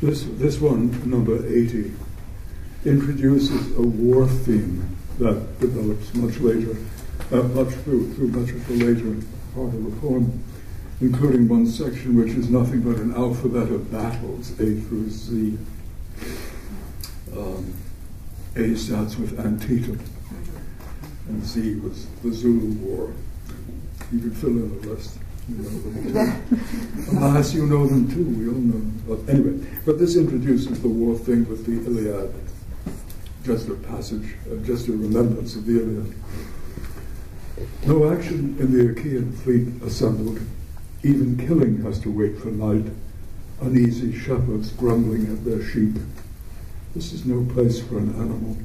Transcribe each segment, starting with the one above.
This one, number 80, introduces a war theme that develops much later, through much of the later part of the poem, including one section which is nothing but an alphabet of battles, A through Z. A starts with Antietam, and Z was the Zulu War. You could fill in the rest. You know them too. Unless you know them too, we all know them. Well, anyway, but this introduces the war thing with the Iliad. Just a passage, just a remembrance of the Iliad. No action in the Achaean fleet assembled. Even killing has to wait for night. Uneasy shepherds grumbling at their sheep. This is no place for an animal,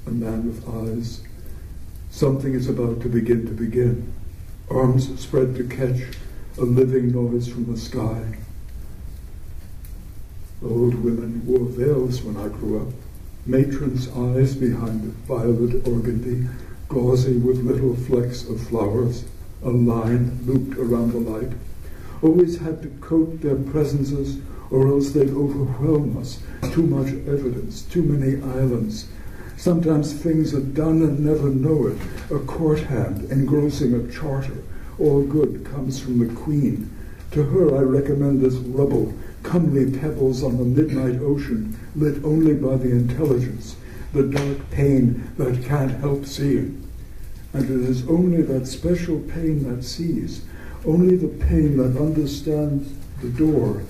a man with eyes. Something is about to begin. Arms spread to catch a living noise from the sky. Old women wore veils when I grew up. Matron's eyes behind violet organdy, gauzy with little flecks of flowers, a line looped around the light. Always had to coat their presences, or else they'd overwhelm us. Too much evidence, too many islands. Sometimes things are done and never know it. A court hand engrossing a charter. All good comes from the queen. To her I recommend this rubble, comely pebbles on the midnight ocean, lit only by the intelligence, the dark pain that can't help seeing. And it is only that special pain that sees, only the pain that understands the door.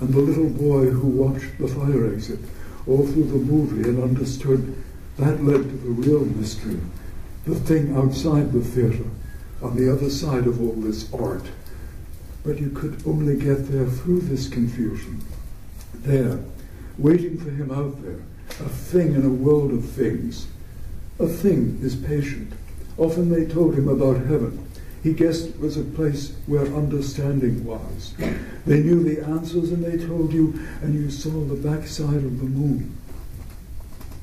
And the little boy who watched the fire exit all through the movie and understood that led to the real mystery, the thing outside the theater, on the other side of all this art. But you could only get there through this confusion. There, waiting for him out there, a thing in a world of things. A thing is patient. Often they told him about heaven. He guessed it was a place where understanding was. They knew the answers and they told you, and you saw the backside of the moon.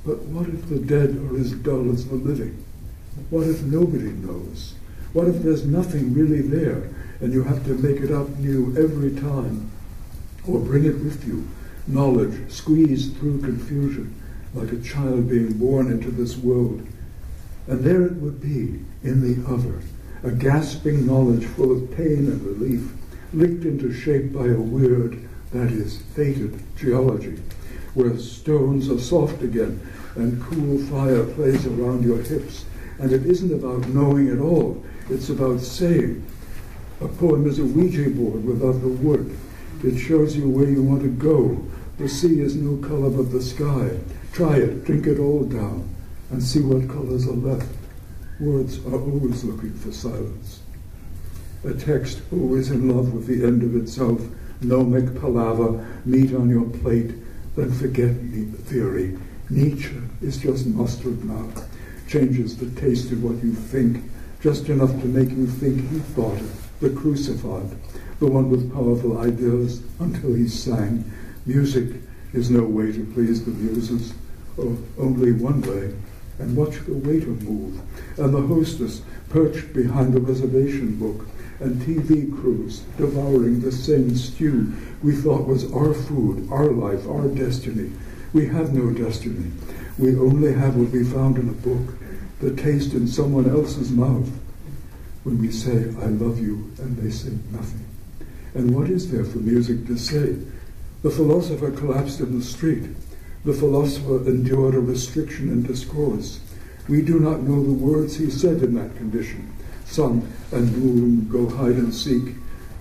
But what if the dead are as dull as the living? What if nobody knows? What if there's nothing really there, and you have to make it up new every time? Or bring it with you, knowledge squeezed through confusion, like a child being born into this world. And there it would be, in the other, a gasping knowledge full of pain and relief, licked into shape by a weird, that is, fated geology, where stones are soft again and cool fire plays around your hips. And it isn't about knowing at all, it's about saying. A poem is a Ouija board without the wood. It shows you where you want to go. The sea is no color but the sky. Try it, drink it all down, and see what colors are left. Words are always looking for silence. A text always in love with the end of itself, gnomic palaver, meat on your plate, then forget theory. Nietzsche is just mustard now, changes the taste of what you think, just enough to make you think he thought it, the crucified, the one with powerful ideas, until he sang. Music is no way to please the muses, or only one way. And watch the waiter move, and the hostess perched behind the reservation book, and TV crews devouring the same stew we thought was our food, our life, our destiny. We have no destiny. We only have what we found in a book, the taste in someone else's mouth. When we say, I love you, and they say nothing. And what is there for music to say? The philosopher collapsed in the street. The philosopher endured a restriction in discourse. We do not know the words he said in that condition. Sun and moon go hide and seek.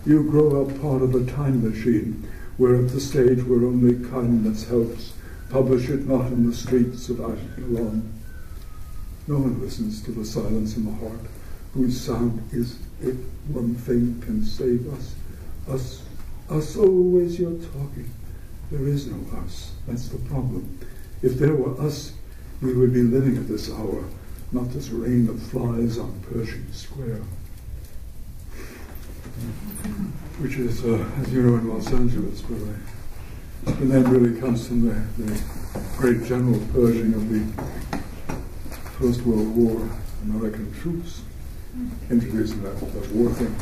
You grow up part of a time machine. We're at the stage where only kindness helps. Publish it not in the streets of Ashkelon. No one listens to the silence in the heart, whose sound is it one thing can save us. Us always you're talking. There is no us. That's the problem. If there were us, we would be living at this hour, not this rain of flies on Pershing Square. Which is, as you know, in Los Angeles, where the name really comes from the great General Pershing of the First World War, American troops, introducing that war thing.